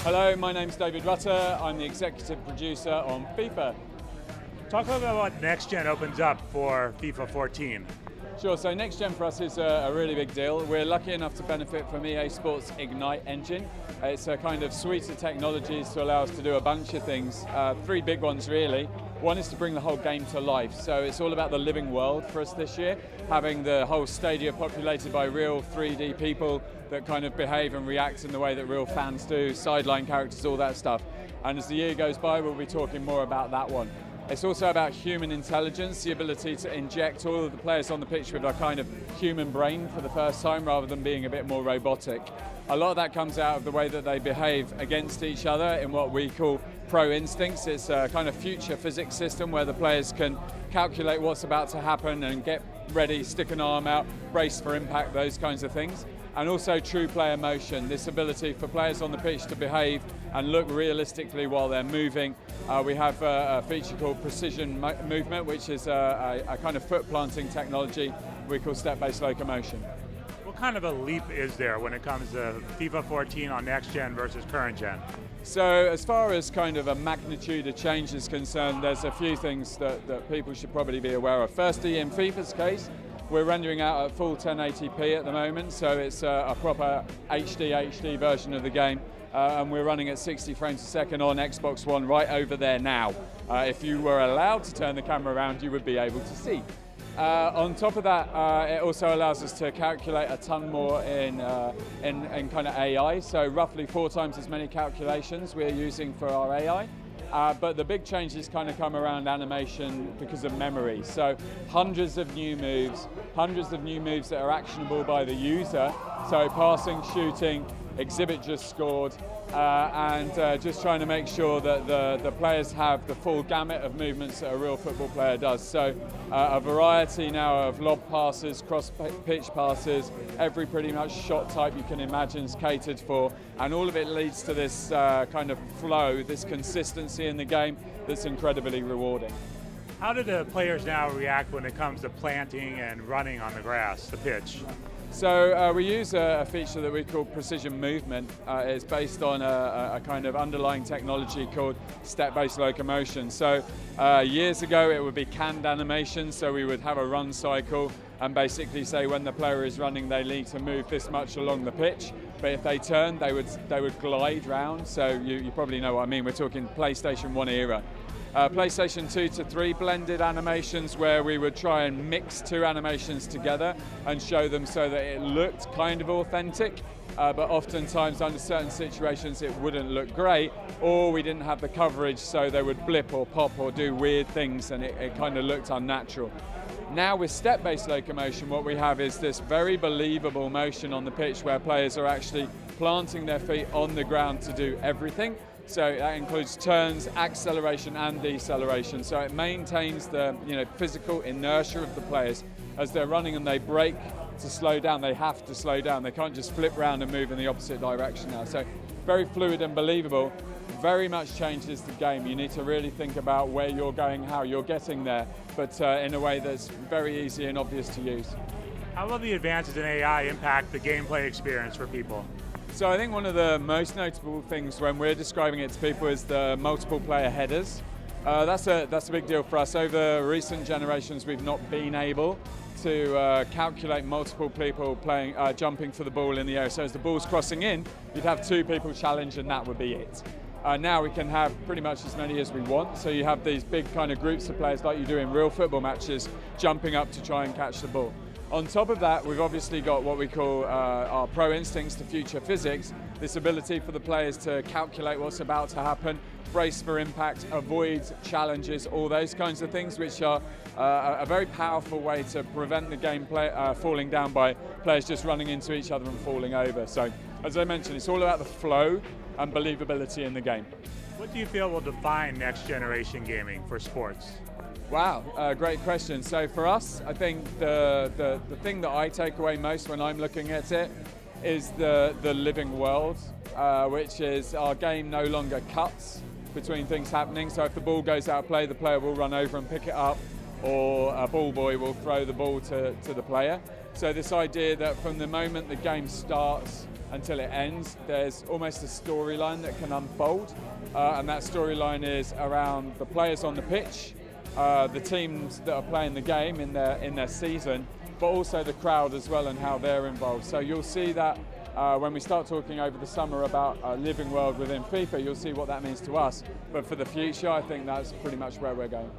Hello, my name's David Rutter. I'm the executive producer on FIFA. Talk a little bit about what Next Gen opens up for FIFA 14. Sure, so Next Gen for us is a really big deal. We're lucky enough to benefit from EA Sports Ignite engine. It's a kind of suite of technologies to allow us to do a bunch of things. Three big ones really. One is to bring the whole game to life. So it's all about the living world for us this year, having the whole stadia populated by real 3D people that kind of behave and react in the way that real fans do, sideline characters, all that stuff. And as the year goes by, we'll be talking more about that one. It's also about human intelligence, the ability to inject all of the players on the pitch with a kind of human brain for the first time rather than being a bit more robotic. A lot of that comes out of the way that they behave against each other in what we call pro instincts. It's a kind of future physics system where the players can calculate what's about to happen and get ready, stick an arm out, brace for impact, those kinds of things. And also true player motion, this ability for players on the pitch to behave and look realistically while they're moving. We have a feature called precision movement, which is a kind of foot planting technology we call step-based locomotion. What kind of a leap is there when it comes to FIFA 14 on Next Gen versus current gen? So as far as kind of a magnitude of change is concerned, there's a few things that people should probably be aware of. Firstly, in FIFA's case, we're rendering out at full 1080p at the moment, so it's a proper HD version of the game, and we're running at 60 frames a second on Xbox One right over there now. If you were allowed to turn the camera around, you would be able to see. On top of that, it also allows us to calculate a ton more in kind of AI, so roughly 4 times as many calculations we're using for our AI. But the big changes kind of come around animation because of memory. So hundreds of new moves that are actionable by the user. So passing, shooting, exhibit just scored, and just trying to make sure that the players have the full gamut of movements that a real football player does. So a variety now of lob passes, cross-pitch passes, every pretty much shot type you can imagine is catered for, and all of it leads to this kind of flow, this consistency in the game that's incredibly rewarding. How do the players now react when it comes to planting and running on the grass, the pitch? So we use a feature that we call precision movement. It's based on a kind of underlying technology called step-based locomotion. So years ago it would be canned animation, so we would have a run cycle and basically say when the player is running they need to move this much along the pitch, but if they turn they would glide round, so you probably know what I mean. We're talking PlayStation 1 era. PlayStation 2 to 3 blended animations where we would try and mix 2 animations together and show them so that it looked kind of authentic, but oftentimes under certain situations it wouldn't look great, or we didn't have the coverage so they would blip or pop or do weird things and it kind of looked unnatural. Now with step-based locomotion, what we have is this very believable motion on the pitch where players are actually planting their feet on the ground to do everything. So that includes turns, acceleration and deceleration. So it maintains the physical inertia of the players as they're running, and they brake to slow down. They have to slow down. They can't just flip around and move in the opposite direction now. So very fluid and believable. Very much changes the game. You need to really think about where you're going, how you're getting there, but in a way that's very easy and obvious to use. How will the advances in AI impact the gameplay experience for people? So I think one of the most notable things when we're describing it to people is the multiple player headers. That's a big deal for us. Over recent generations we've not been able to calculate multiple people jumping for the ball in the air. So as the ball's crossing in, you'd have 2 people challenge and that would be it. Now we can have pretty much as many as we want, so you have these big kind of groups of players like you do in real football matches jumping up to try and catch the ball. On top of that, we've obviously got what we call our pro instincts to future physics, this ability for the players to calculate what's about to happen, brace for impact, avoid challenges, all those kinds of things, which are a very powerful way to prevent the game falling down by players just running into each other and falling over. So, as I mentioned, it's all about the flow and believability in the game. What do you feel will define next generation gaming for sports? Wow, great question. So for us, I think the thing that I take away most when I'm looking at it is the living world, which is our game no longer cuts between things happening. So if the ball goes out of play, the player will run over and pick it up, or a ball boy will throw the ball to the player. So this idea that from the moment the game starts until it ends, there's almost a storyline that can unfold, and that storyline is around the players on the pitch, the teams that are playing the game in their season, but also the crowd as well and how they're involved. So you'll see that when we start talking over the summer about a living world within FIFA, you'll see what that means to us. But for the future, I think that's pretty much where we're going.